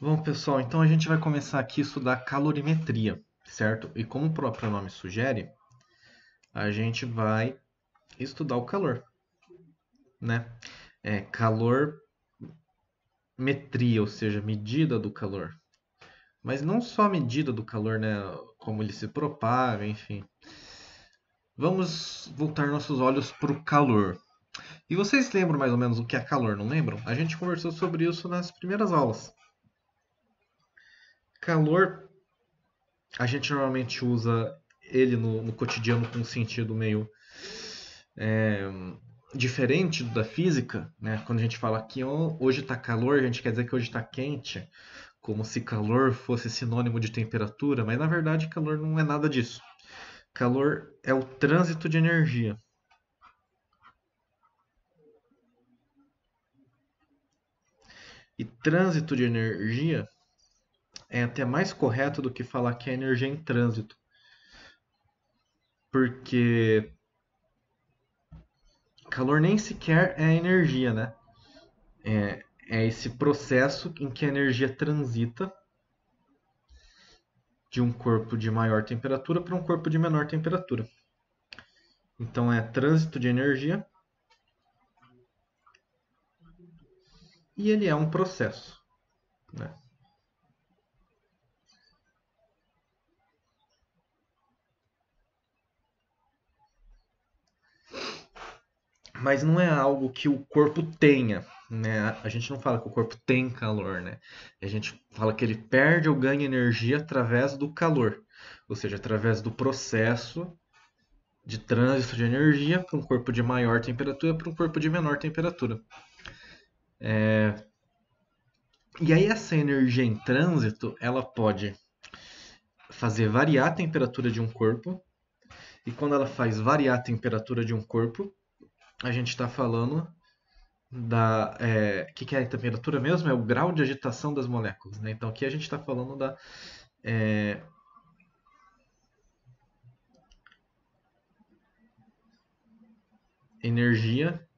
Bom, pessoal, então a gente vai começar aqui a estudar calorimetria, certo? E como o próprio nome sugere, a gente vai estudar o calor, né? Calorimetria, ou seja, medida do calor. Mas não só a medida do calor, né? Como ele se propaga, enfim. Vamos voltar nossos olhos para o calor. E vocês lembram mais ou menos o que é calor, não lembram? A gente conversou sobre isso nas primeiras aulas. Calor, a gente normalmente usa ele no cotidiano com um sentido meio diferente da física, né? Quando a gente fala que hoje está calor, a gente quer dizer que hoje está quente, como se calor fosse sinônimo de temperatura, mas na verdade calor não é nada disso. Calor é o trânsito de energia. E trânsito de energia é até mais correto do que falar que é energia em trânsito, porque calor nem sequer é energia, né? É esse processo em que a energia transita de um corpo de maior temperatura para um corpo de menor temperatura. Então é trânsito de energia e ele é um processo, né? Mas não é algo que o corpo tenha, né? A gente não fala que o corpo tem calor, né? A gente fala que ele perde ou ganha energia através do calor, ou seja, através do processo de trânsito de energia para um corpo de maior temperatura para um corpo de menor temperatura. E aí essa energia em trânsito, ela pode fazer variar a temperatura de um corpo, e quando ela faz variar a temperatura de um corpo, a gente está falando da. Que é a temperatura mesmo? É o grau de agitação das moléculas. Né? Então aqui a gente está falando da energia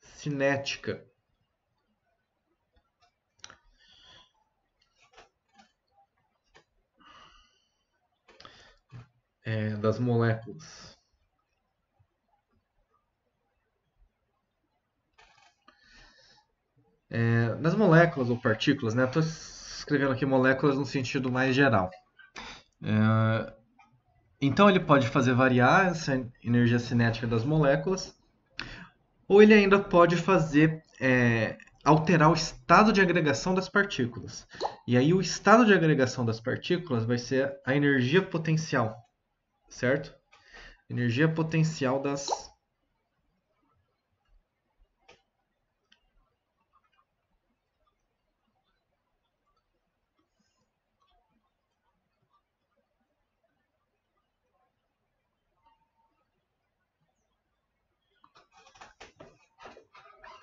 cinética das moléculas. Das moléculas ou partículas, né? Estou escrevendo aqui moléculas no sentido mais geral. Então ele pode fazer variar essa energia cinética das moléculas, ou ele ainda pode fazer alterar o estado de agregação das partículas. E aí o estado de agregação das partículas vai ser a energia potencial, certo? Energia potencial das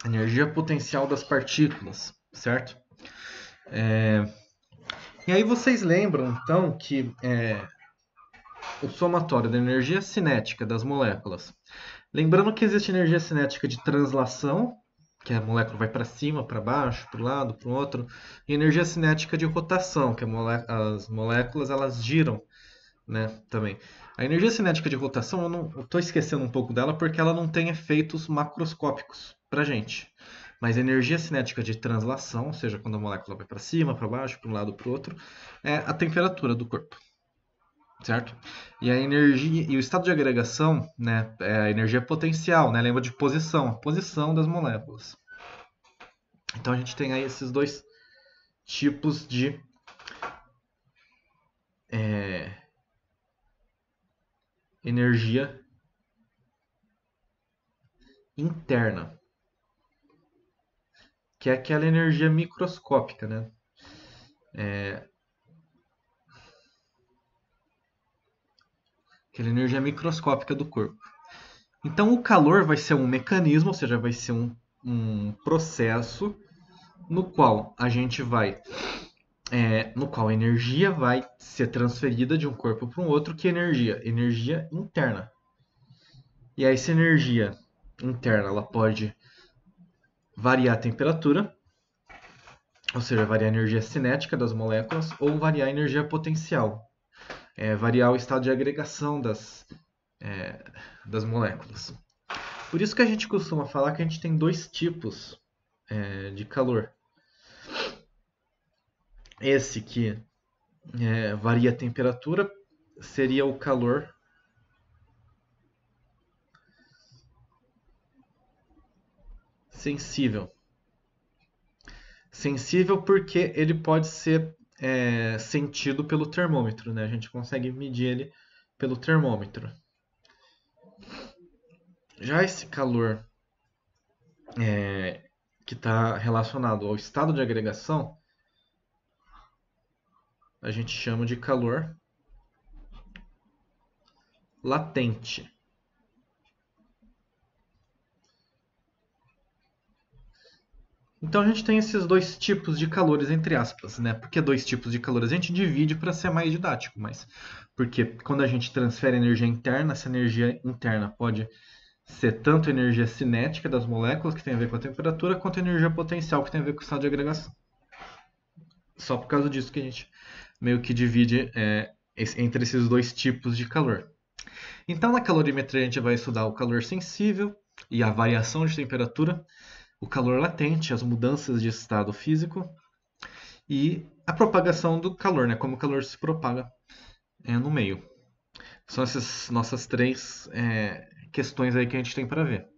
energia potencial das partículas, certo? E aí vocês lembram então que o somatório da energia cinética das moléculas. Lembrando que existe energia cinética de translação, que a molécula vai para cima, para baixo, para um lado, para o outro, e energia cinética de rotação, que as moléculas elas giram, né, também. A energia cinética de rotação, eu estou esquecendo um pouco dela porque ela não tem efeitos macroscópicos para a gente. Mas a energia cinética de translação, ou seja, quando a molécula vai para cima, para baixo, para um lado, para o outro, é a temperatura do corpo, certo? E a energia e o estado de agregação, né, é a energia potencial, né? Lembra de posição, a posição das moléculas. Então a gente tem aí esses dois tipos de energia interna, que é aquela energia microscópica, né? Aquela energia microscópica do corpo. Então o calor vai ser um mecanismo, ou seja, vai ser um processo no qual a gente vai no qual a energia vai ser transferida de um corpo para um outro, que é energia? Energia interna. E aí, essa energia interna, ela pode variar a temperatura, ou seja, variar a energia cinética das moléculas, ou variar a energia potencial, variar o estado de agregação das moléculas. Por isso que a gente costuma falar que a gente tem dois tipos de calor. Esse que varia a temperatura seria o calor sensível. Sensível porque ele pode ser sentido pelo termômetro, né? A gente consegue medir ele pelo termômetro. Já esse calor que está relacionado ao estado de agregação, a gente chama de calor latente. Então a gente tem esses dois tipos de calores, entre aspas, né? Por que dois tipos de calores? A gente divide para ser mais didático, mas porque quando a gente transfere energia interna, essa energia interna pode ser tanto energia cinética das moléculas, que tem a ver com a temperatura, quanto energia potencial, que tem a ver com o estado de agregação. Só por causa disso que a gente meio que divide entre esses dois tipos de calor. Então, na calorimetria, a gente vai estudar o calor sensível e a variação de temperatura, o calor latente, as mudanças de estado físico e a propagação do calor, né? Como o calor se propaga no meio. São essas nossas três questões aí que a gente tem para ver.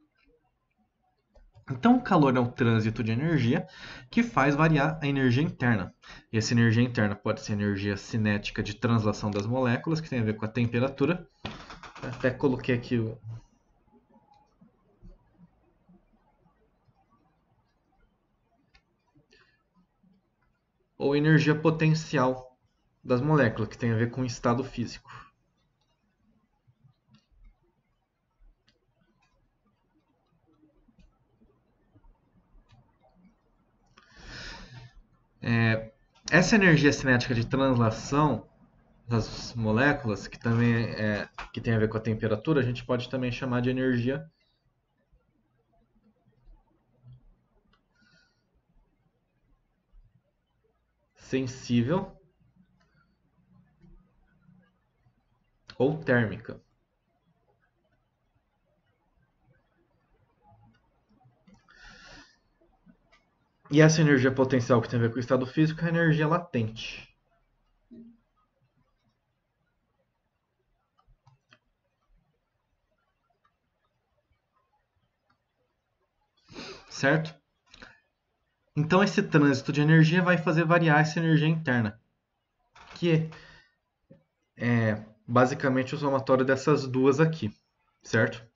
Então, o calor é um trânsito de energia que faz variar a energia interna. E essa energia interna pode ser energia cinética de translação das moléculas, que tem a ver com a temperatura. Até coloquei aqui o. Ou energia potencial das moléculas, que tem a ver com o estado físico. Essa energia cinética de translação das moléculas, que também que tem a ver com a temperatura, a gente pode também chamar de energia sensível ou térmica. E essa energia potencial que tem a ver com o estado físico é a energia latente. Certo? Então esse trânsito de energia vai fazer variar essa energia interna, que basicamente o somatório dessas duas aqui, certo?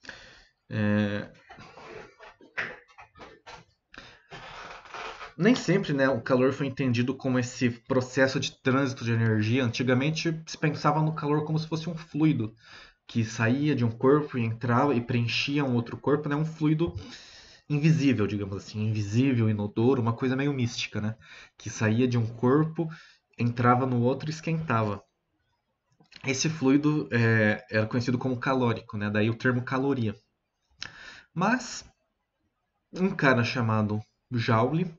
Nem sempre, né, o calor foi entendido como esse processo de trânsito de energia. Antigamente se pensava no calor como se fosse um fluido que saía de um corpo e entrava e preenchia um outro corpo, né? Um fluido invisível, digamos assim, invisível, inodoro, uma coisa meio mística, né? Que saía de um corpo, entrava no outro e esquentava. Esse fluido era conhecido como calórico, né? Daí o termo caloria. Mas um cara chamado Joule,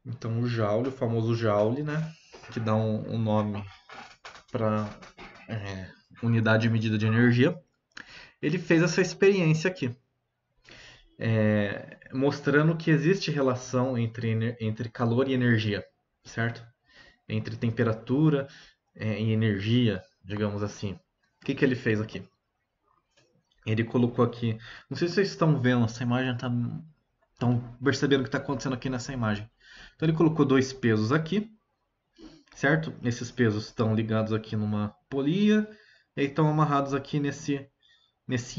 então o Joule, o famoso Joule, né? Que dá um nome para unidade de medida de energia, ele fez essa experiência aqui, mostrando que existe relação entre calor e energia, certo? Entre temperatura e energia, digamos assim. O que ele fez aqui? Ele colocou aqui, não sei se vocês estão vendo, essa imagem estão percebendo o que está acontecendo aqui nessa imagem. Então ele colocou dois pesos aqui, certo? Esses pesos estão ligados aqui numa polia e estão amarrados aqui nesse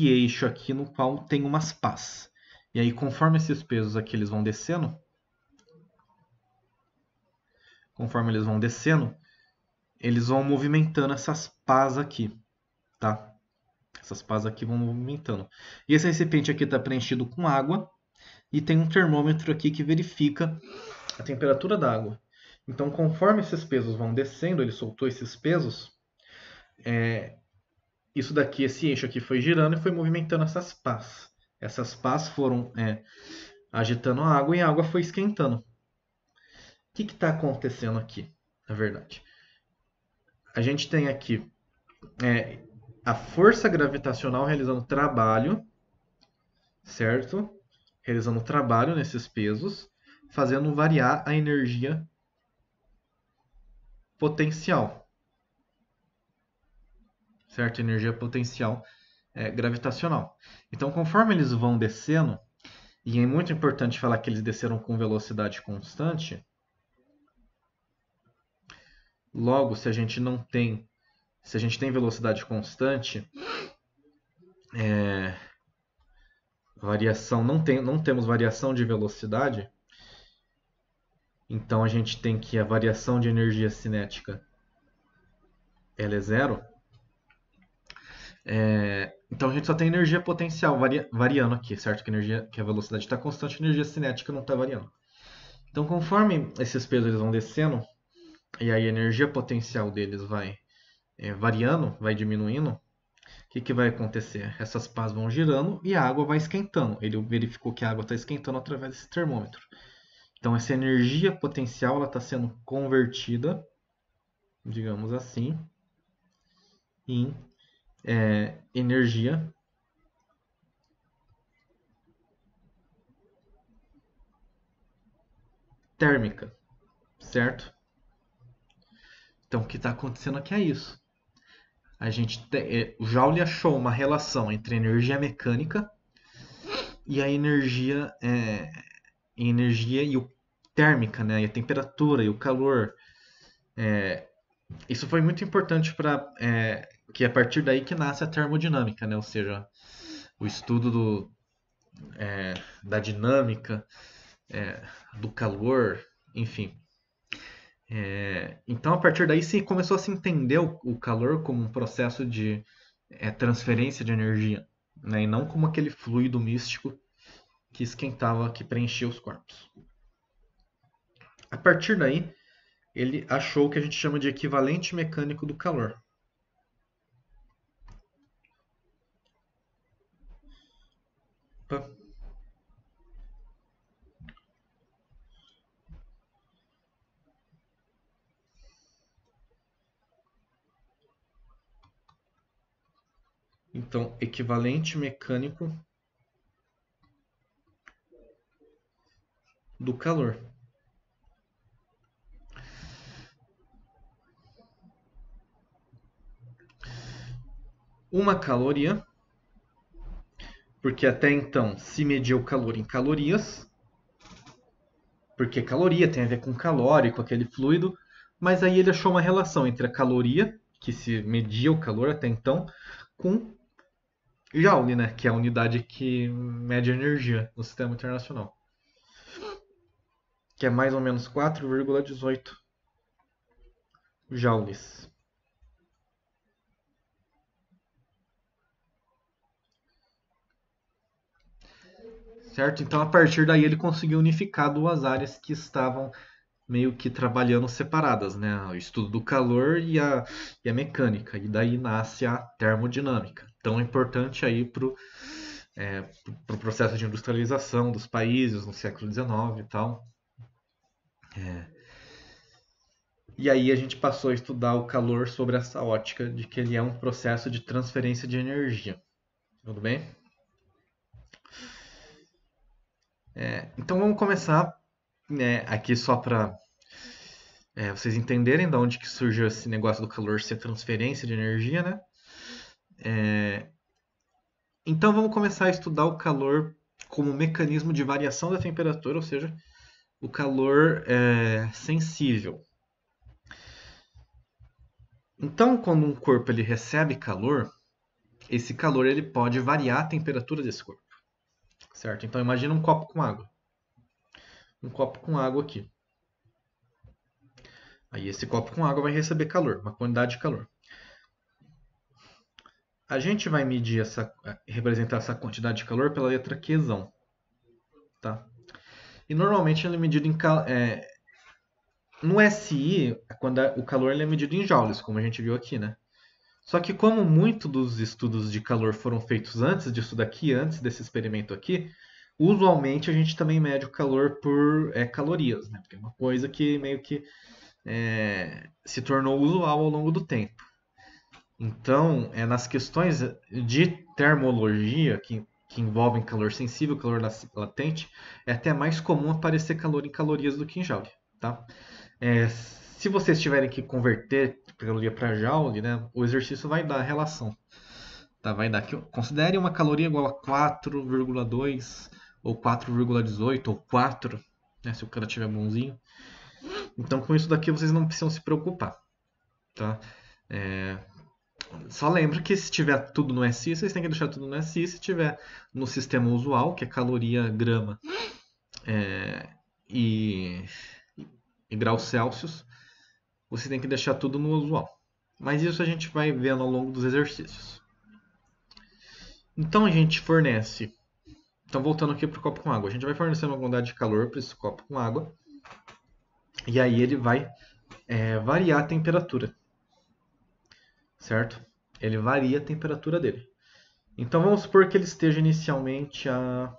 eixo aqui no qual tem umas pás. E aí, conforme esses pesos aqui eles vão descendo, eles vão movimentando essas pás aqui, tá? Essas pás aqui vão movimentando. E esse recipiente aqui está preenchido com água e tem um termômetro aqui que verifica a temperatura da água. Então, conforme esses pesos vão descendo, ele soltou esses pesos, isso daqui, esse eixo aqui foi girando e foi movimentando essas pás. Essas pás foram agitando a água e a água foi esquentando. O que está acontecendo aqui, na verdade? A gente tem aqui a força gravitacional realizando trabalho, certo? Realizando trabalho nesses pesos, fazendo variar a energia potencial, certo? Energia potencial gravitacional. Então, conforme eles vão descendo, e é muito importante falar que eles desceram com velocidade constante, logo, se a gente tem velocidade constante, variação não temos variação de velocidade, então a gente tem que a variação de energia cinética ela é zero. Então a gente só tem energia potencial variando aqui, certo? Que a velocidade está constante, a energia cinética não está variando. Então conforme esses pesos eles vão descendo, e aí a energia potencial deles vai variando, vai diminuindo, o que vai acontecer? Essas pás vão girando e a água vai esquentando. Ele verificou que a água está esquentando através desse termômetro. Então essa energia potencial está sendo convertida, digamos assim, em energia térmica, certo? Então o que está acontecendo aqui é isso. O Joule achou uma relação entre a energia mecânica e a energia e o térmica, né? E a temperatura e o calor. Isso foi muito importante para que é a partir daí que nasce a termodinâmica, né? Ou seja, o estudo da dinâmica, do calor, enfim. Então, a partir daí, se começou a se entender o calor como um processo de transferência de energia, né? E não como aquele fluido místico que esquentava, que preenchia os corpos. A partir daí, ele achou o que a gente chama de equivalente mecânico do calor. Opa. Então, equivalente mecânico do calor. Uma caloria, porque até então se media o calor em calorias, porque caloria tem a ver com calórico, aquele fluido, mas aí ele achou uma relação entre a caloria, que se media o calor até então, com Joule, né, que é a unidade que mede a energia no sistema internacional, que é mais ou menos 4,18 joules. Certo? Então, a partir daí, ele conseguiu unificar duas áreas que estavam meio que trabalhando separadas, né? O estudo do calor e a mecânica. E daí nasce a termodinâmica. Tão importante aí para o processo de industrialização dos países no século XIX e tal. E aí a gente passou a estudar o calor sobre essa ótica de que ele é um processo de transferência de energia. Tudo bem? Então vamos começar aqui só para vocês entenderem de onde que surgiu esse negócio do calor ser transferência de energia, né? Então vamos começar a estudar o calor como mecanismo de variação da temperatura, ou seja, o calor sensível. Então, quando um corpo ele recebe calor, esse calor ele pode variar a temperatura desse corpo, certo? Então imagina um copo com água, um copo com água aqui. Aí esse copo com água vai receber calor, uma quantidade de calor. A gente vai medir representar essa quantidade de calor pela letra Qzão, tá? E normalmente ele é medido no SI, quando o calor ele é medido em joules, como a gente viu aqui, né? Só que como muito dos estudos de calor foram feitos antes disso daqui, antes desse experimento aqui, usualmente a gente também mede o calor por calorias, né? Porque é uma coisa que meio que se tornou usual ao longo do tempo. Então, nas questões de termologia, que envolvem calor sensível, calor latente, é até mais comum aparecer calor em calorias do que em joule, tá? Se vocês tiverem que converter caloria para joule, né, o exercício vai dar a relação. Tá? Vai dar que considere uma caloria igual a 4,2 ou 4,18 ou 4, né, se o cara tiver bonzinho. Então, com isso daqui vocês não precisam se preocupar. Tá? Só lembra que se tiver tudo no SI, vocês têm que deixar tudo no SI. Se tiver no sistema usual, que é caloria, grama e, e graus Celsius, você tem que deixar tudo no usual. Mas isso a gente vai vendo ao longo dos exercícios. Então a gente fornece. Então voltando aqui para o copo com água, a gente vai fornecer uma quantidade de calor para esse copo com água. E aí ele vai variar a temperatura. Certo? Ele varia a temperatura dele. Então vamos supor que ele esteja inicialmente a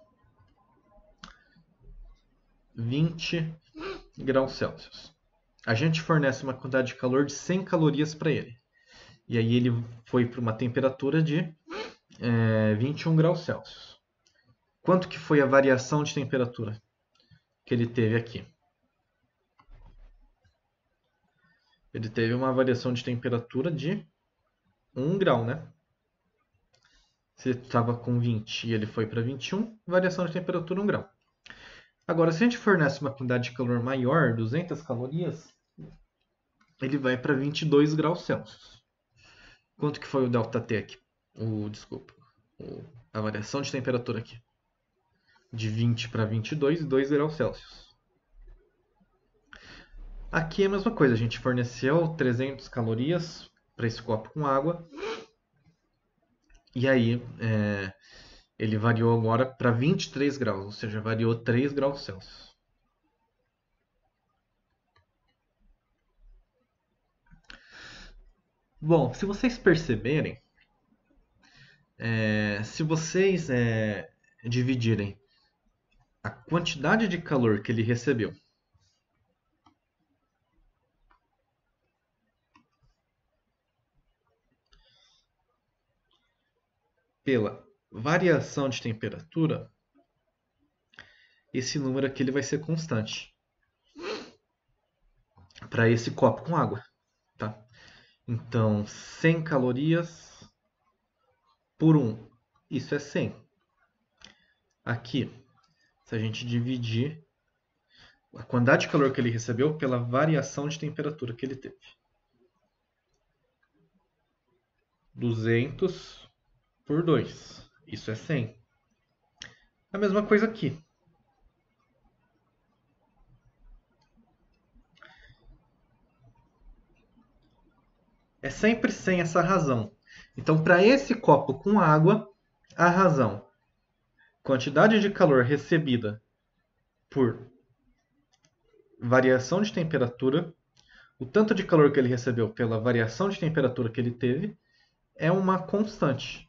20 graus Celsius. A gente fornece uma quantidade de calor de 100 calorias para ele. E aí ele foi para uma temperatura de 21 graus Celsius. Quanto que foi a variação de temperatura que ele teve aqui? Ele teve uma variação de temperatura de 1 grau, né? Se ele estava com 20 e ele foi para 21, variação de temperatura 1 grau. Agora, se a gente fornece uma quantidade de calor maior, 200 calorias, ele vai para 22 graus Celsius. Quanto que foi o ΔT aqui? Desculpa, a variação de temperatura aqui. De 20 para 22 e 2 graus Celsius. Aqui é a mesma coisa, a gente forneceu 300 calorias para esse copo com água. E aí, ele variou agora para 23 graus, ou seja, variou 3 graus Celsius. Bom, se vocês perceberem, se vocês dividirem a quantidade de calor que ele recebeu pela variação de temperatura, esse número aqui ele vai ser constante para esse copo com água. Tá? Então, 100 calorias por 1, isso é 100. Aqui, se a gente dividir a quantidade de calor que ele recebeu pela variação de temperatura que ele teve. 200 por 2, isso é 100. A mesma coisa aqui. É sempre sem essa razão. Então, para esse copo com água, a razão: quantidade de calor recebida por variação de temperatura, o tanto de calor que ele recebeu pela variação de temperatura que ele teve, é uma constante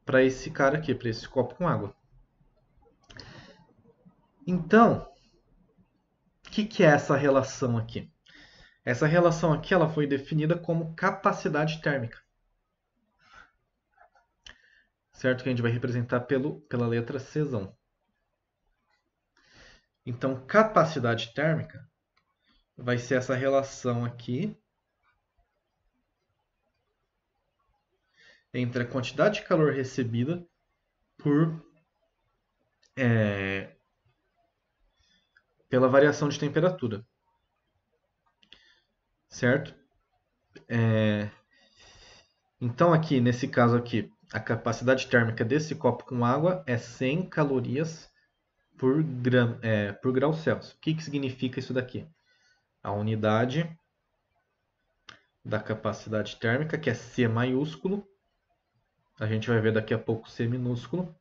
para esse cara aqui, para esse copo com água. Então, o que é essa relação aqui? Essa relação aqui ela foi definida como capacidade térmica. Certo? Que a gente vai representar pela letra Czão. Então, capacidade térmica vai ser essa relação aqui entre a quantidade de calor recebida por pela variação de temperatura. Certo? Então, aqui, nesse caso aqui, a capacidade térmica desse copo com água é 100 calorias por grau Celsius. O que significa isso daqui? A unidade da capacidade térmica, que é C maiúsculo, a gente vai ver daqui a pouco C minúsculo,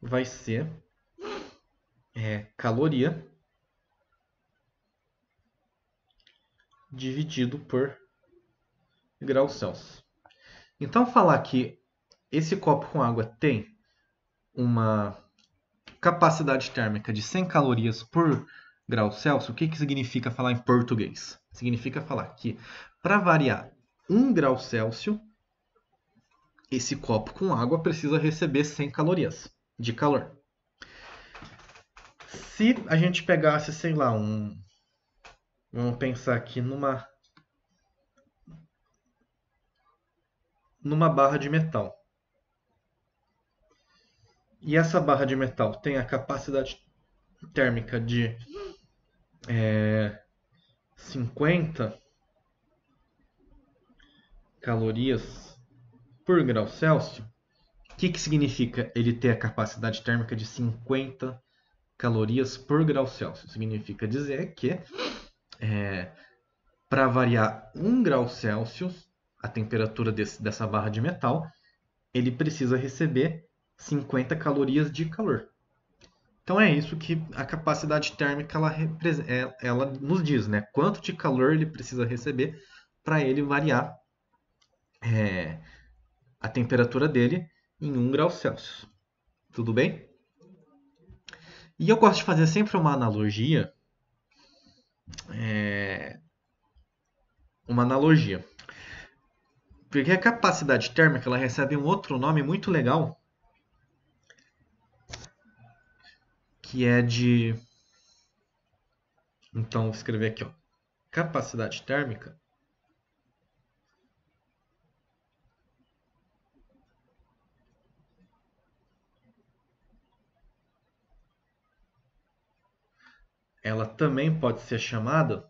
vai ser caloria dividido por graus Celsius. Então, falar que esse copo com água tem uma capacidade térmica de 100 calorias por grau Celsius, o que, que significa falar em português? Significa falar que, para variar 1 grau Celsius, esse copo com água precisa receber 100 calorias de calor. Se a gente pegasse, sei lá, vamos pensar aqui numa barra de metal. E essa barra de metal tem a capacidade térmica de 50 calorias por grau Celsius. O que, que significa ele ter a capacidade térmica de 50 calorias por grau Celsius? Significa dizer que, para variar 1 grau Celsius, a temperatura dessa barra de metal, ele precisa receber 50 calorias de calor. Então é isso que a capacidade térmica ela nos diz, né? Quanto de calor ele precisa receber para ele variar a temperatura dele em 1 grau Celsius. Tudo bem? E eu gosto de fazer sempre uma analogia. Uma analogia. Porque a capacidade térmica ela recebe um outro nome muito legal, que é de. Então, vou escrever aqui, ó. Capacidade térmica ela também pode ser chamada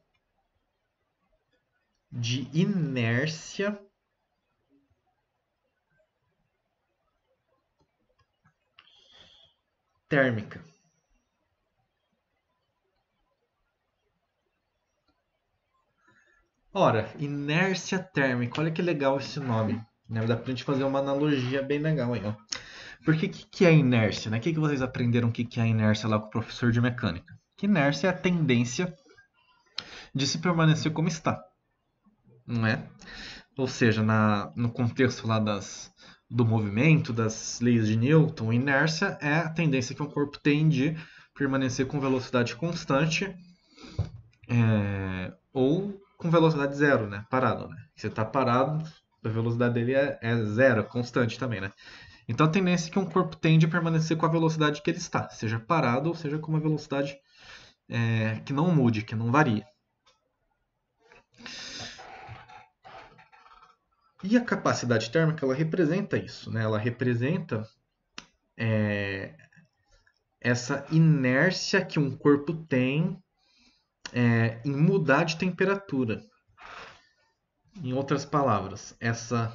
de inércia térmica. Ora, inércia térmica, olha que legal esse nome. Né? Dá pra gente fazer uma analogia bem legal aí, ó. Porque o que é inércia? Né? O que vocês aprenderam o que é inércia lá com o professor de mecânica? Que inércia é a tendência de se permanecer como está, não é? Ou seja, no contexto lá do movimento, das leis de Newton, inércia é a tendência que um corpo tem de permanecer com velocidade constante ou com velocidade zero, né? Parado, né? Você está parado, a velocidade dele é zero, é constante também, né? Então a tendência é que um corpo tende a permanecer com a velocidade que ele está, seja parado ou seja com uma velocidade que não mude, que não varie. E a capacidade térmica ela representa isso, né? Ela representa essa inércia que um corpo tem em mudar de temperatura. Em outras palavras, essa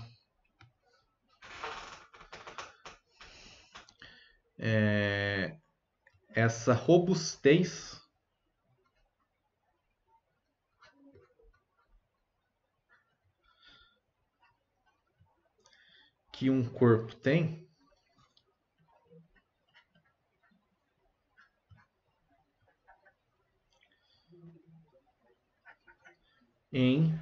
robustez que um corpo tem em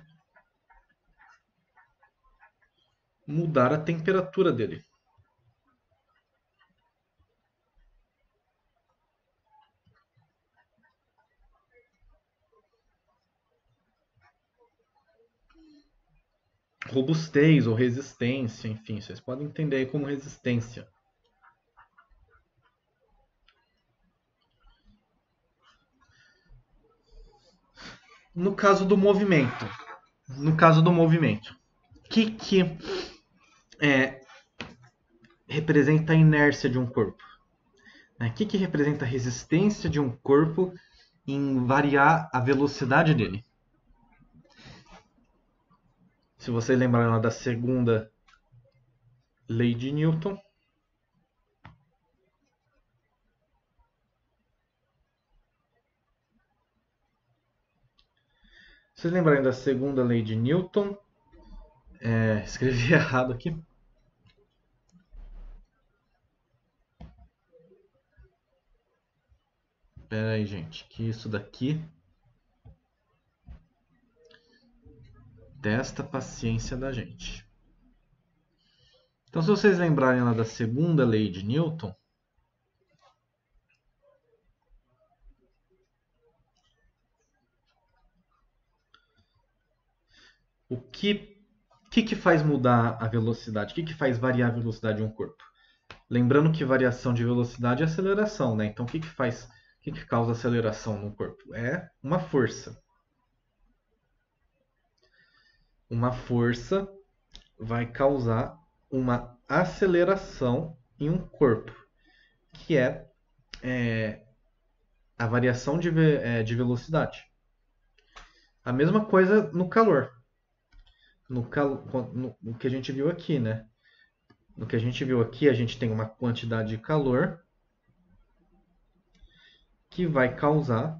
mudar a temperatura dele. Robustez ou resistência, enfim, vocês podem entender aí como resistência. No caso do movimento, o que representa a inércia de um corpo? O que representa a resistência de um corpo em variar a velocidade dele? Se vocês lembrarem da segunda lei de Newton, vocês lembrarem da segunda lei de Newton, escrevi errado aqui. Pera aí, gente, que isso daqui Testa a paciência da gente. Então, se vocês lembrarem lá da segunda lei de Newton, o que faz mudar a velocidade? O que faz variar a velocidade de um corpo? Lembrando que variação de velocidade é aceleração, né? Então, o que causa aceleração no corpo? É uma força. Uma força vai causar uma aceleração em um corpo, que é a variação de velocidade. A mesma coisa no calor. No que a gente viu aqui, né? No que a gente viu aqui, a gente tem uma quantidade de calor que vai causar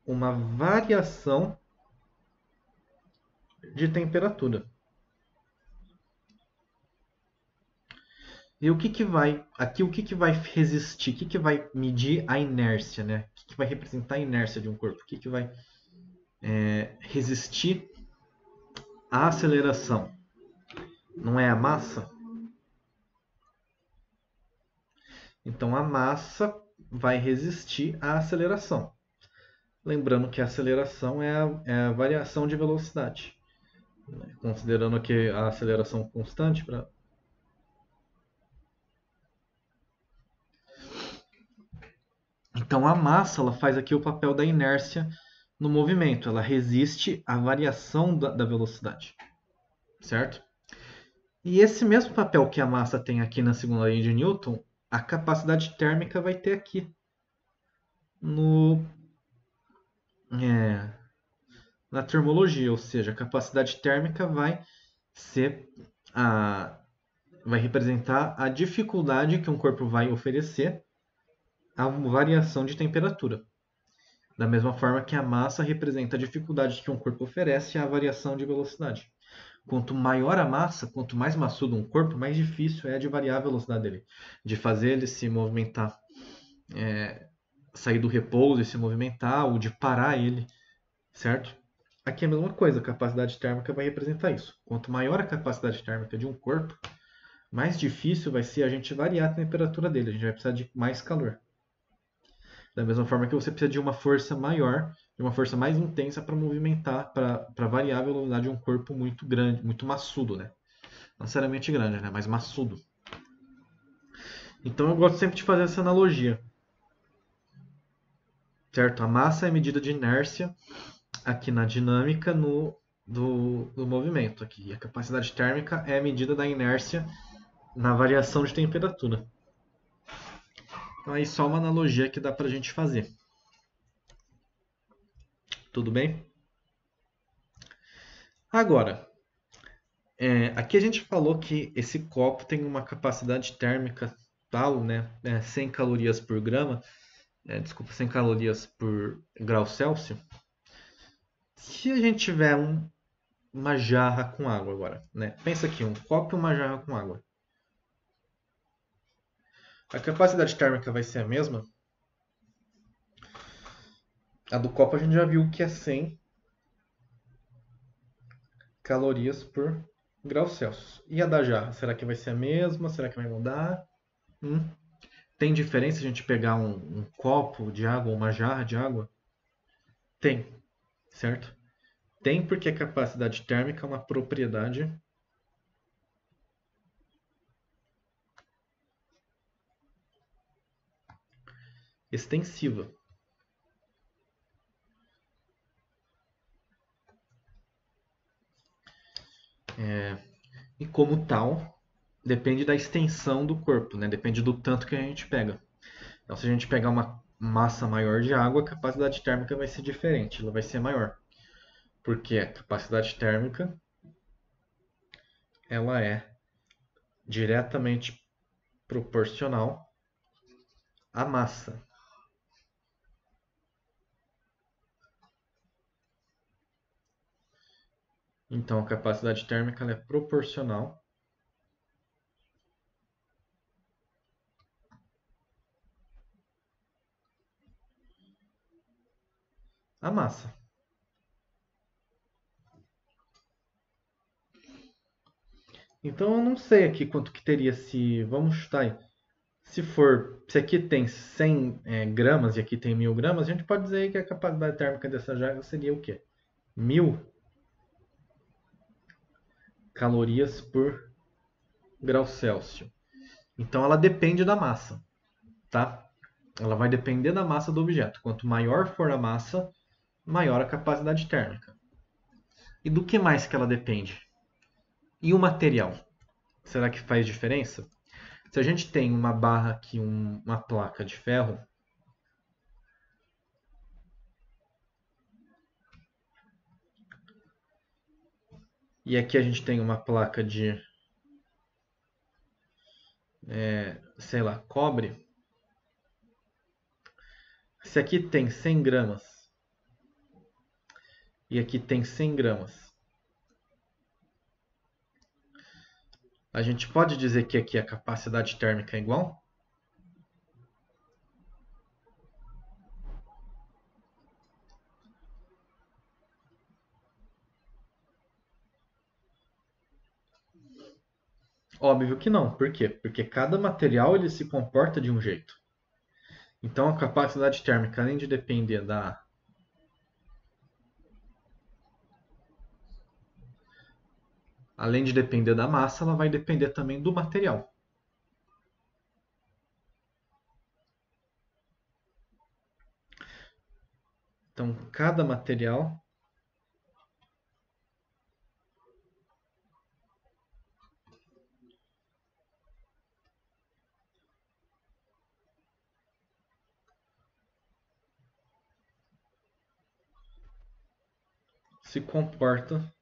uma variação de temperatura. E o que vai resistir? O que vai medir a inércia, né? O que vai representar a inércia de um corpo? O que vai resistir à aceleração? Não é a massa? Então a massa vai resistir à aceleração. Lembrando que a aceleração é a variação de velocidade. Considerando aqui a aceleração constante. Então a massa ela faz aqui o papel da inércia no movimento. Ela resiste à variação da velocidade. Certo? E esse mesmo papel que a massa tem aqui na segunda lei de Newton, a capacidade térmica vai ter aqui no, é, na termologia, ou seja, a capacidade térmica ser a, vai representar a dificuldade que um corpo vai oferecer à variação de temperatura. Da mesma forma que a massa representa a dificuldade que um corpo oferece à variação de velocidade. Quanto maior a massa, quanto mais maçudo um corpo, mais difícil é de variar a velocidade dele, de fazer ele se movimentar, sair do repouso e se movimentar, ou de parar ele, certo? Aqui é a mesma coisa, a capacidade térmica vai representar isso. Quanto maior a capacidade térmica de um corpo, mais difícil vai ser a gente variar a temperatura dele, a gente vai precisar de mais calor. Da mesma forma que você precisa de uma força maior, de uma força mais intensa para movimentar, para variar a velocidade de um corpo muito grande, muito maçudo, né? Não necessariamente grande, né? Mas maçudo. Então eu gosto sempre de fazer essa analogia. Certo? A massa é medida de inércia aqui na dinâmica do movimento. Aqui. A capacidade térmica é a medida da inércia na variação de temperatura. Então aí só uma analogia que dá para a gente fazer. Tudo bem? Agora, aqui a gente falou que esse copo tem uma capacidade térmica tal, né? 100 calorias por grama, desculpa, 100 calorias por grau Celsius. Se a gente tiver uma jarra com água agora, né? Pensa aqui, um copo e uma jarra com água. A capacidade térmica vai ser a mesma? A do copo a gente já viu que é 100 calorias por grau Celsius. E a da jarra? Será que vai ser a mesma? Será que vai mudar? Hum? Tem diferença a gente pegar um copo de água ou uma jarra de água? Tem, certo? Tem porque a capacidade térmica é uma propriedade extensiva. E como tal, depende da extensão do corpo, né? Depende do tanto que a gente pega. Então, se a gente pegar uma massa maior de água, a capacidade térmica vai ser diferente, ela vai ser maior. Porque a capacidade térmica ela é diretamente proporcional à massa. Então, a capacidade térmica ela é proporcional à massa. Então eu não sei aqui quanto que teria se... Vamos chutar aí. Se aqui tem 100 gramas e aqui tem 1000 gramas, a gente pode dizer que a capacidade térmica dessa jarra seria o quê? 1000 calorias por grau Celsius. Então ela depende da massa, tá? Ela vai depender da massa do objeto. Quanto maior for a massa, maior a capacidade térmica. E do que mais que ela depende? E o material? Será que faz diferença? Se a gente tem uma barra aqui, uma placa de ferro, e aqui a gente tem uma placa de, sei lá, cobre. Se aqui tem 100 gramas e aqui tem 100 gramas, a gente pode dizer que aqui a capacidade térmica é igual? Óbvio que não. Por quê? Porque cada material ele se comporta de um jeito. Então a capacidade térmica, além de depender da massa, ela vai depender também do material. Então cada material se comporta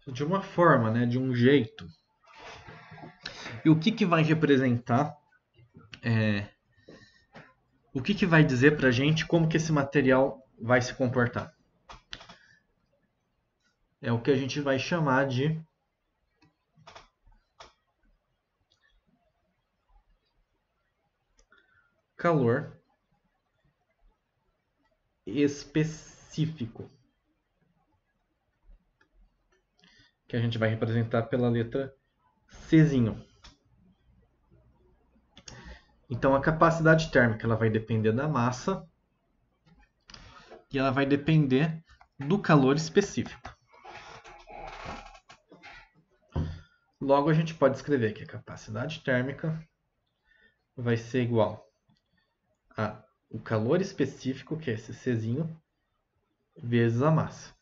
de uma forma, né, de um jeito. E o que, que vai representar, o que, que vai dizer para a gente como que esse material vai se comportar? É o que a gente vai chamar de calor específico, que a gente vai representar pela letra Czinho. Então a capacidade térmica ela vai depender da massa e ela vai depender do calor específico. Logo a gente pode escrever que a capacidade térmica vai ser igual a o calor específico, que é esse Czinho, vezes a massa.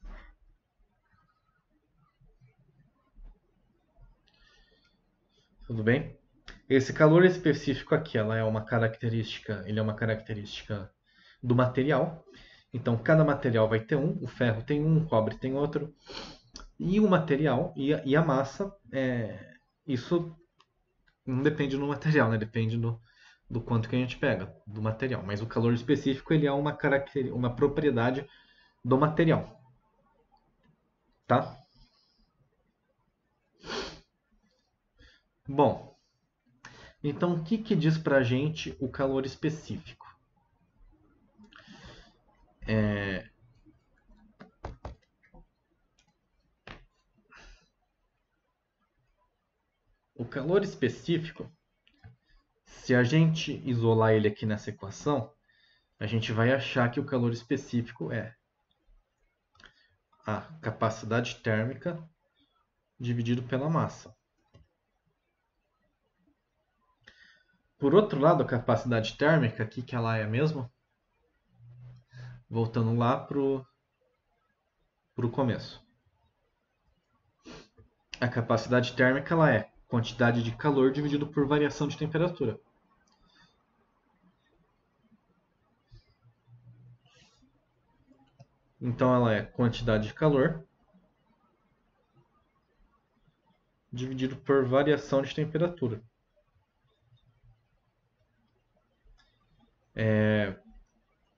Tudo bem? Esse calor específico aqui, ele é uma característica do material. Então cada material vai ter um, o ferro tem um, o cobre tem outro. E o material e a massa, isso não depende do material, né? Depende do quanto que a gente pega do material. Mas o calor específico ele é uma propriedade do material, tá? Bom, então o que, que diz pra gente o calor específico? O calor específico, se a gente isolar ele aqui nessa equação, a gente vai achar que o calor específico é a capacidade térmica dividido pela massa. Por outro lado, a capacidade térmica, aqui que ela é mesmo, voltando lá para o começo. A capacidade térmica ela é quantidade de calor dividido por variação de temperatura. Então ela é quantidade de calor dividido por variação de temperatura.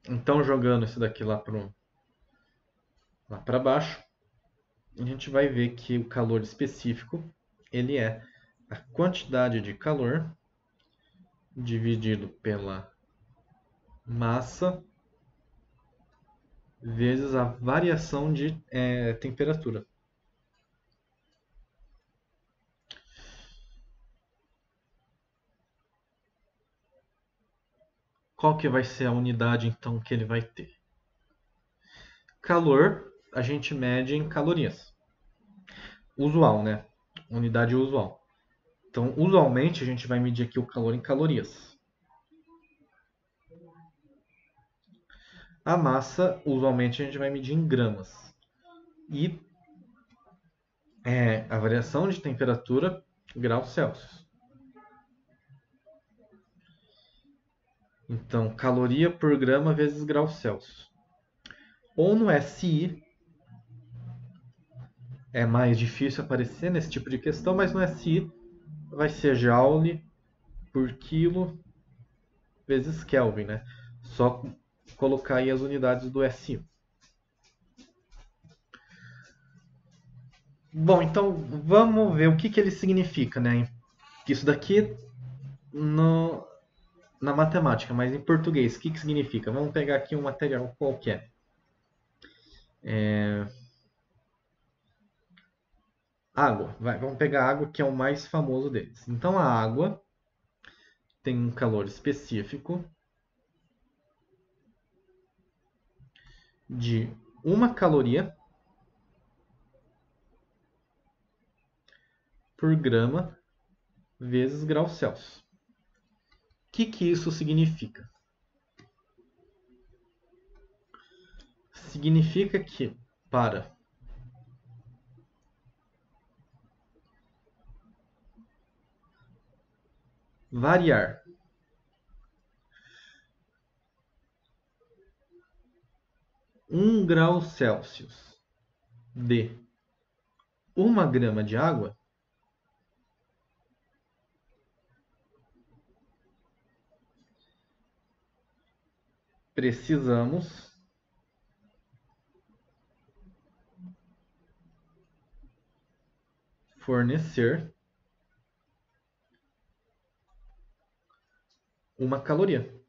Então jogando isso daqui lá para baixo, a gente vai ver que o calor específico ele é a quantidade de calor dividido pela massa vezes a variação de temperatura. Qual que vai ser a unidade então que ele vai ter? Calor, a gente mede em calorias. Usual, né? Unidade usual. Então, usualmente a gente vai medir aqui o calor em calorias. A massa, usualmente a gente vai medir em gramas. E a variação de temperatura, graus Celsius. Então, caloria por grama vezes graus Celsius. Ou no SI, é mais difícil aparecer nesse tipo de questão, mas no SI vai ser Joule por quilo vezes Kelvin, né? Só colocar aí as unidades do SI. Bom, então vamos ver o que ele significa, né? Isso daqui no, na matemática, mas em português, o que significa? Vamos pegar aqui um material qualquer. Água. Vamos pegar a água, que é o mais famoso deles. Então a água tem um calor específico de 1 caloria por grama vezes graus Celsius. O que isso significa? Significa que para variar 1 grau Celsius de 1 grama de água, precisamos fornecer 1 caloria.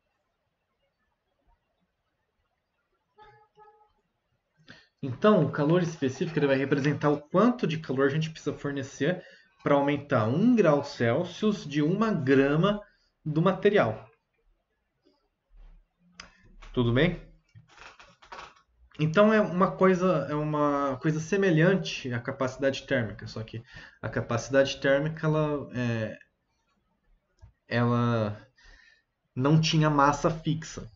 Então, o calor específico ele vai representar o quanto de calor a gente precisa fornecer para aumentar 1 grau Celsius de 1 grama do material. Tudo bem? Então é uma coisa semelhante à capacidade térmica, só que a capacidade térmica ela não tinha massa fixa,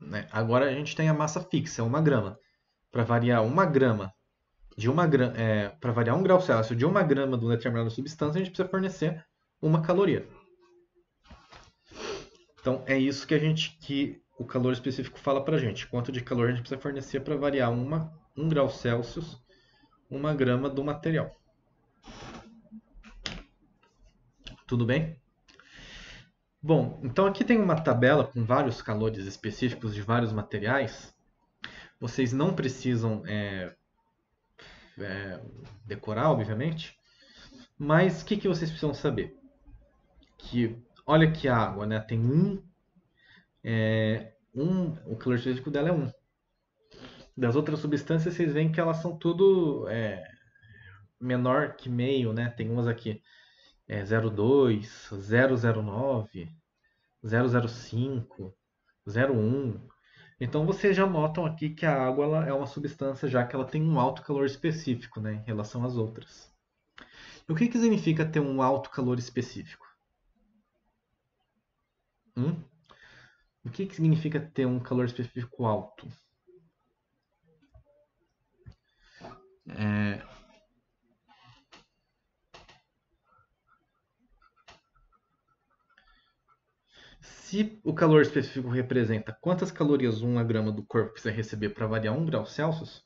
né? Agora a gente tem a massa fixa, é 1 grama. Para variar 1 grama para variar 1 grau Celsius de 1 grama de uma determinada substância, a gente precisa fornecer 1 caloria. Então é isso que o calor específico fala para a gente. Quanto de calor a gente precisa fornecer para variar 1 grau Celsius, 1 grama do material. Tudo bem? Bom, então aqui tem uma tabela com vários calores específicos de vários materiais. Vocês não precisam decorar, obviamente, mas o que vocês precisam saber? Que olha que a água, né, tem o calor específico dela é 1. Das outras substâncias, vocês veem que elas são tudo menor que meio, né? Tem umas aqui 0,2, 0,09, 0,05, 0,1. Então vocês já notam aqui que a água ela é uma substância já que ela tem um alto calor específico, né, em relação às outras. E o que significa ter um alto calor específico? O que significa ter um calor específico alto? Se o calor específico representa quantas calorias 1 grama do corpo precisa receber para variar 1 grau Celsius,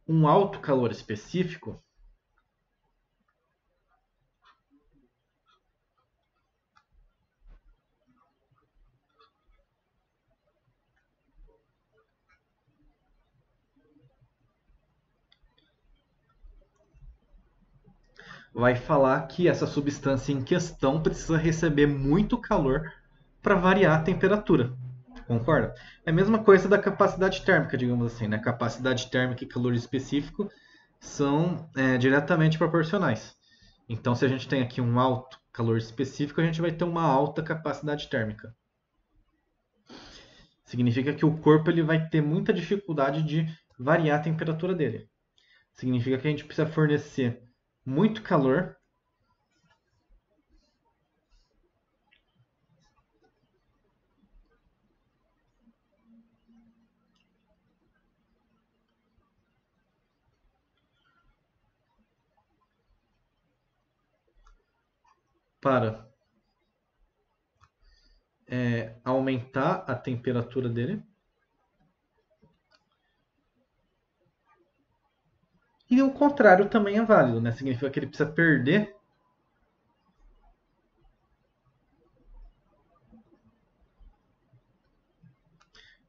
um alto calor específico vai falar que essa substância em questão precisa receber muito calor para variar a temperatura. Concorda? É a mesma coisa da capacidade térmica, digamos assim, né? Capacidade térmica e calor específico são diretamente proporcionais. Então, se a gente tem aqui um alto calor específico, a gente vai ter uma alta capacidade térmica. Significa que o corpo ele vai ter muita dificuldade de variar a temperatura dele. Significa que a gente precisa fornecer muito calor para aumentar a temperatura dele. E o contrário também é válido, né? Significa que ele precisa perder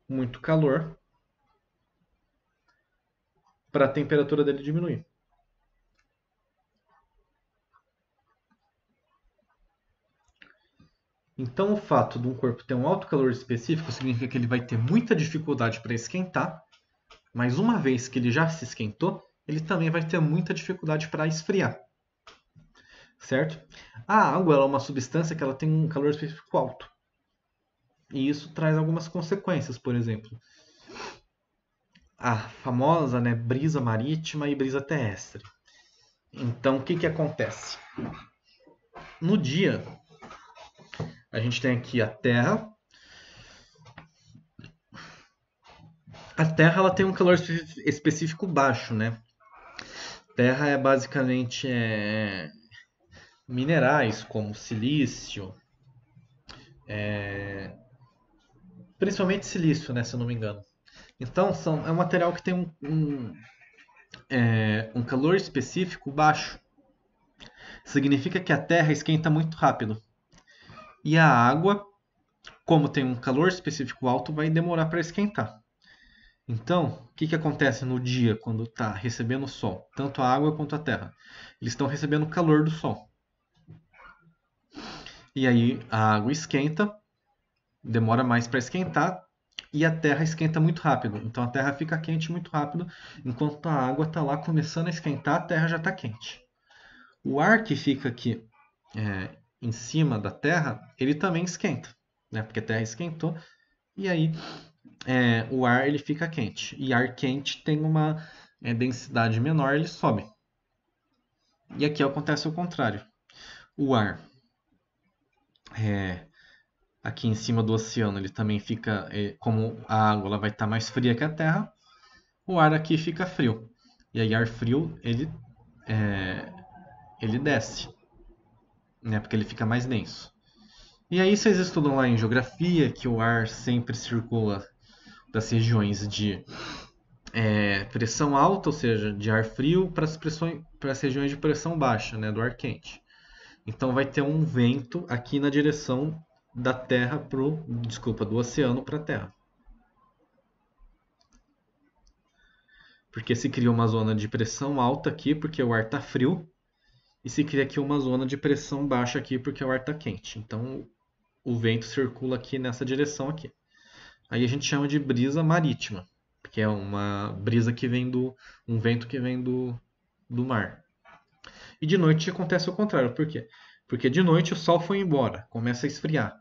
muito calor para a temperatura dele diminuir. Então, o fato de um corpo ter um alto calor específico significa que ele vai ter muita dificuldade para esquentar, mas uma vez que ele já se esquentou, ele também vai ter muita dificuldade para esfriar, certo? A água é uma substância que ela tem um calor específico alto. E isso traz algumas consequências, por exemplo, a famosa, né, brisa marítima e brisa terrestre. Então, o que que acontece? No dia, a gente tem aqui a Terra. A Terra ela tem um calor específico baixo, né? Terra é basicamente minerais como silício, principalmente silício, né, se eu não me engano. Então, é um material que tem um calor específico baixo. Significa que a Terra esquenta muito rápido. E a água, como tem um calor específico alto, vai demorar para esquentar. Então, o que que acontece no dia quando está recebendo o sol? Tanto a água quanto a terra. Eles estão recebendo o calor do sol. E aí a água esquenta, demora mais para esquentar, e a terra esquenta muito rápido. Então a terra fica quente muito rápido, enquanto a água está lá começando a esquentar, a terra já está quente. O ar que fica aqui em cima da terra, ele também esquenta, né? Porque a terra esquentou, e aí o ar ele fica quente. E ar quente tem uma densidade menor, ele sobe. E aqui acontece o contrário. O ar aqui em cima do oceano ele também fica, como a água ela vai estar mais fria que a Terra, o ar aqui fica frio. E aí ar frio ele desce, né? Porque ele fica mais denso. E aí vocês estudam lá em geografia que o ar sempre circula das regiões de pressão alta, ou seja, de ar frio, para as regiões de pressão baixa, né, do ar quente. Então vai ter um vento aqui na direção da Terra do oceano para a Terra. Porque se cria uma zona de pressão alta aqui, porque o ar está frio, e se cria aqui uma zona de pressão baixa aqui, porque o ar está quente. Então o vento circula aqui nessa direção aqui. Aí a gente chama de brisa marítima, que é uma brisa que vem um vento que vem do mar. E de noite acontece o contrário, por quê? Porque de noite o sol foi embora, começa a esfriar.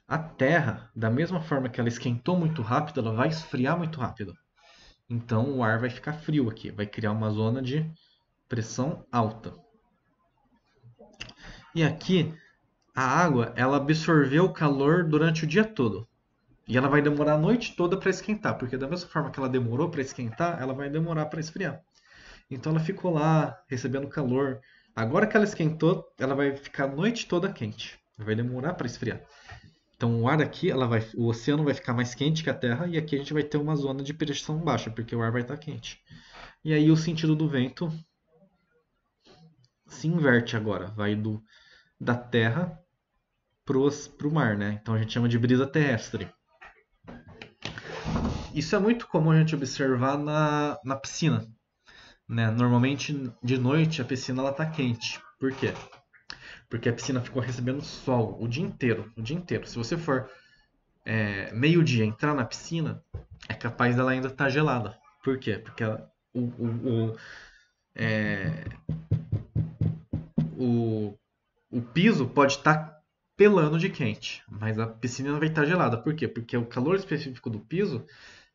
A Terra, da mesma forma que ela esquentou muito rápido, ela vai esfriar muito rápido. Então o ar vai ficar frio aqui, vai criar uma zona de pressão alta. E aqui a água, ela absorveu o calor durante o dia todo. E ela vai demorar a noite toda para esquentar, porque da mesma forma que ela demorou para esquentar, ela vai demorar para esfriar. Então ela ficou lá recebendo calor. Agora que ela esquentou, ela vai ficar a noite toda quente. Vai demorar para esfriar. Então o ar aqui, o oceano vai ficar mais quente que a Terra e aqui a gente vai ter uma zona de pressão baixa, porque o ar vai estar quente. E aí o sentido do vento se inverte agora, vai da Terra pro mar, né? Então a gente chama de brisa terrestre. Isso é muito comum a gente observar na piscina, né? Normalmente de noite a piscina ela tá quente. Por quê? Porque a piscina ficou recebendo sol o dia inteiro, o dia inteiro. Se você for meio-dia entrar na piscina, é capaz dela ainda estar gelada. Por quê? Porque o, o piso pode estar pelando de quente, mas a piscina não vai estar gelada. Por quê? Porque o calor específico do piso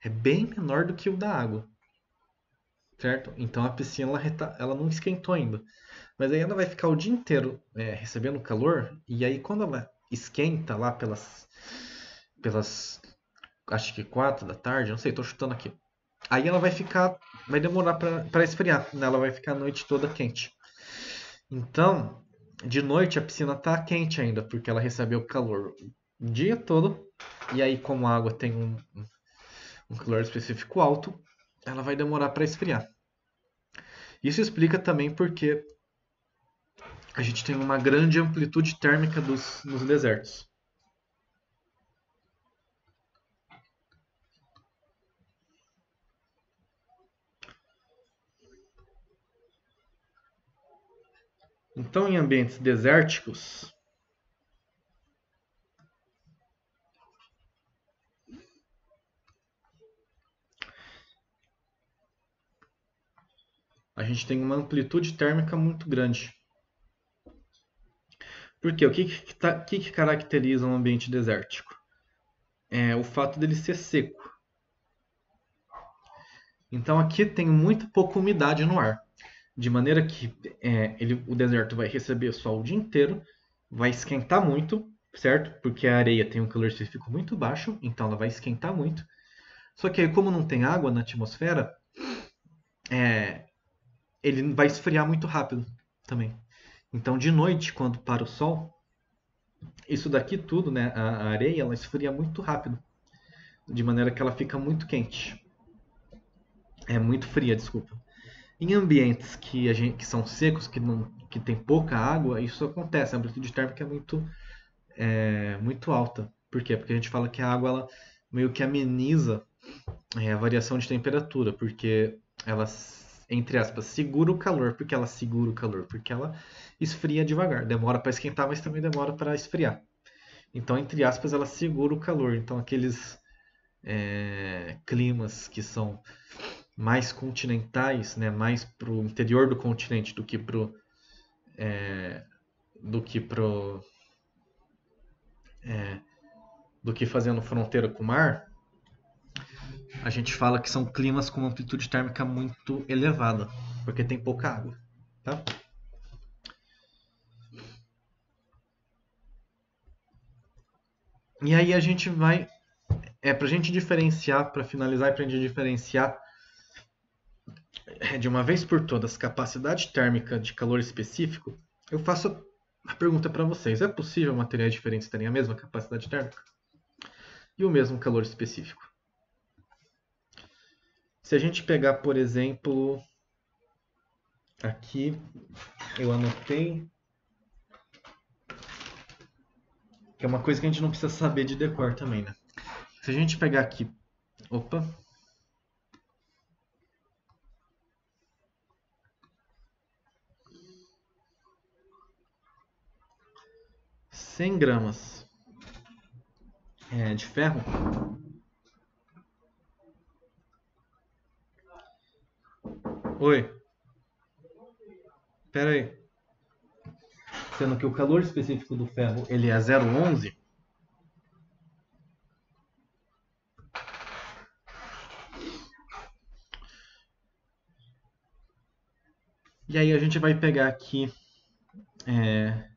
é bem menor do que o da água, certo? Então a piscina ela não esquentou ainda. Mas aí ela vai ficar o dia inteiro recebendo calor, e aí quando ela esquenta lá pelas acho que 4 da tarde, não sei, tô chutando aqui. Aí ela vai demorar para esfriar, né? Ela vai ficar a noite toda quente. Então, de noite a piscina tá quente ainda, porque ela recebeu calor o dia todo. E aí, como a água tem um calor específico alto, ela vai demorar para esfriar. Isso explica também porque a gente tem uma grande amplitude térmica nos desertos. Então, em ambientes desérticos, a gente tem uma amplitude térmica muito grande. Por quê? O que caracteriza um ambiente desértico? É o fato dele ser seco. Então aqui tem muito pouca umidade no ar, de maneira que o deserto vai receber sol o dia inteiro, vai esquentar muito, certo? Porque a areia tem um calor específico muito baixo, então ela vai esquentar muito. Só que aí, como não tem água na atmosfera, ele vai esfriar muito rápido também. Então, de noite, quando para o sol, isso daqui tudo, né, a areia, ela esfria muito rápido, de maneira que ela fica muito quente. É muito fria, desculpa. Em ambientes que são secos, que tem pouca água, isso acontece. A amplitude térmica é muito alta. Por quê? Porque a gente fala que a água ela meio que ameniza a variação de temperatura, porque ela, entre aspas, segura o calor. Por que ela segura o calor? Porque ela esfria devagar. Demora para esquentar, mas também demora para esfriar. Então, entre aspas, ela segura o calor. Então, aqueles climas que são mais continentais, né, mais para o interior do continente do que pro, do que fazendo fronteira com o mar, a gente fala que são climas com uma amplitude térmica muito elevada, porque tem pouca água, tá? E aí a gente vai, para a gente diferenciar, para finalizar e para a gente diferenciar de uma vez por todas capacidade térmica de calor específico, eu faço a pergunta para vocês: é possível materiais diferentes terem a mesma capacidade térmica e o mesmo calor específico? Se a gente pegar, por exemplo, aqui eu anotei que é uma coisa que a gente não precisa saber de decor também, né? Se a gente pegar aqui, opa, 100 gramas de ferro, oi, pera aí, sendo que o calor específico do ferro ele é 0,11, e aí a gente vai pegar aqui é,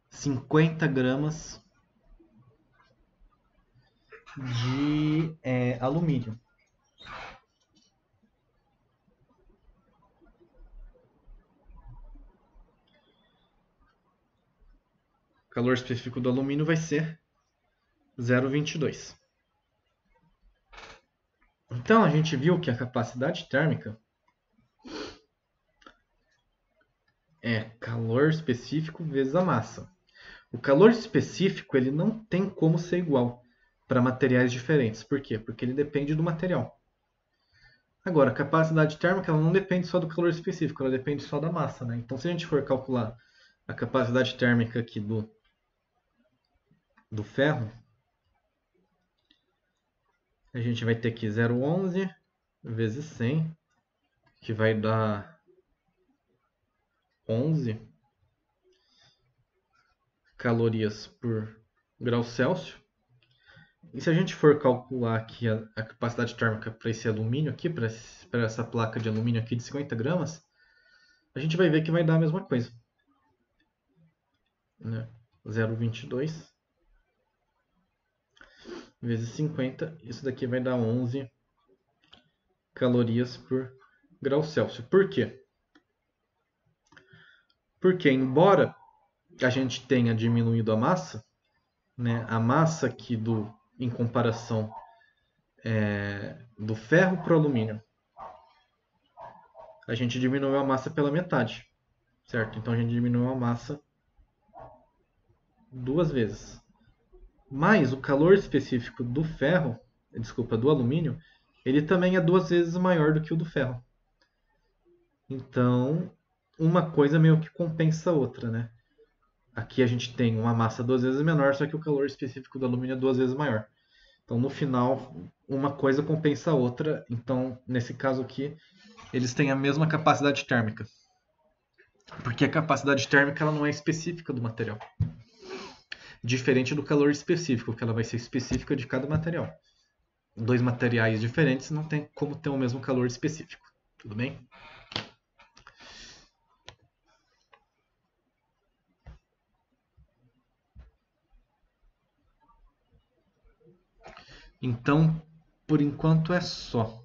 50 gramas de alumínio. O calor específico do alumínio vai ser 0,22. Então a gente viu que a capacidade térmica é calor específico vezes a massa. O calor específico ele não tem como ser igual para materiais diferentes. Por quê? Porque ele depende do material. Agora, a capacidade térmica ela não depende só do calor específico, ela depende só da massa, né? Então, se a gente for calcular a capacidade térmica aqui do ferro, a gente vai ter que 0,11 vezes 100, que vai dar 11 calorias por grau Celsius. E se a gente for calcular aqui a capacidade térmica para esse alumínio aqui, para essa placa de alumínio aqui de 50 gramas, a gente vai ver que vai dar a mesma coisa, né? 0,22 vezes 50, isso daqui vai dar 11 calorias por grau Celsius. Por quê? Porque embora a gente tenha diminuído a massa, né, a massa aqui em comparação do ferro para o alumínio, a gente diminuiu a massa pela metade, certo? Então a gente diminuiu a massa duas vezes. Mas o calor específico do ferro, desculpa, do alumínio, ele também é duas vezes maior do que o do ferro. Então, uma coisa meio que compensa a outra, né? Aqui a gente tem uma massa duas vezes menor, só que o calor específico do alumínio é duas vezes maior. Então, no final, uma coisa compensa a outra. Então, nesse caso aqui, eles têm a mesma capacidade térmica. Porque a capacidade térmica ela não é específica do material. Diferente do calor específico, que ela vai ser específica de cada material. Dois materiais diferentes não tem como ter o mesmo calor específico. Tudo bem? Então, por enquanto é só.